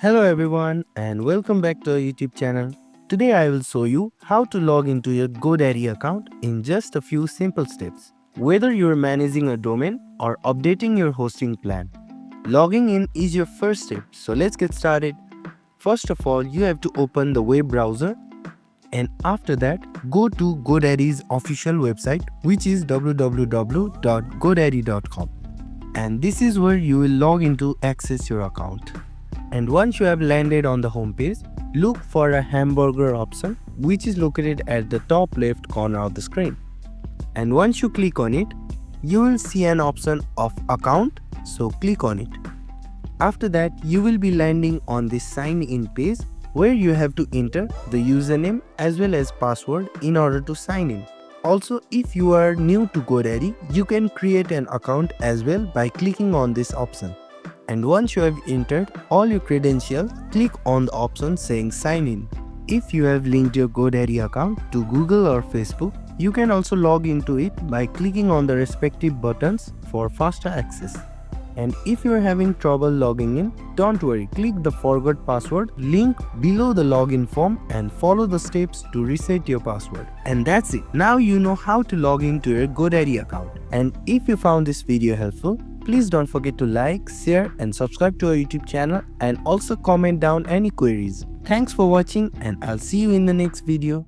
Hello everyone and welcome back to our YouTube channel. Today I will show you how to log into your GoDaddy account in just a few simple steps. Whether you are managing a domain or updating your hosting plan, logging in is your first step. So let's get started. First of all, you have to open the web browser and after that go to GoDaddy's official website, which is www.godaddy.com. And this is where you will log in to access your account. And once you have landed on the home page, look for a hamburger option which is located at the top left corner of the screen. And once you click on it, you will see an option of account, so click on it. After that, you will be landing on this sign in page where you have to enter the username as well as password in order to sign in. Also, if you are new to GoDaddy, you can create an account as well by clicking on this option. And once you have entered all your credentials, click on the option saying sign in. If you have linked your GoDaddy account to Google or Facebook, you can also log into it by clicking on the respective buttons for faster access. And if you are having trouble logging in, don't worry, click the forgot password link below the login form and follow the steps to reset your password. And that's it. Now you know how to log into your GoDaddy account. And if you found this video helpful, please don't forget to like, share and subscribe to our YouTube channel and also comment down any queries. Thanks for watching and I'll see you in the next video.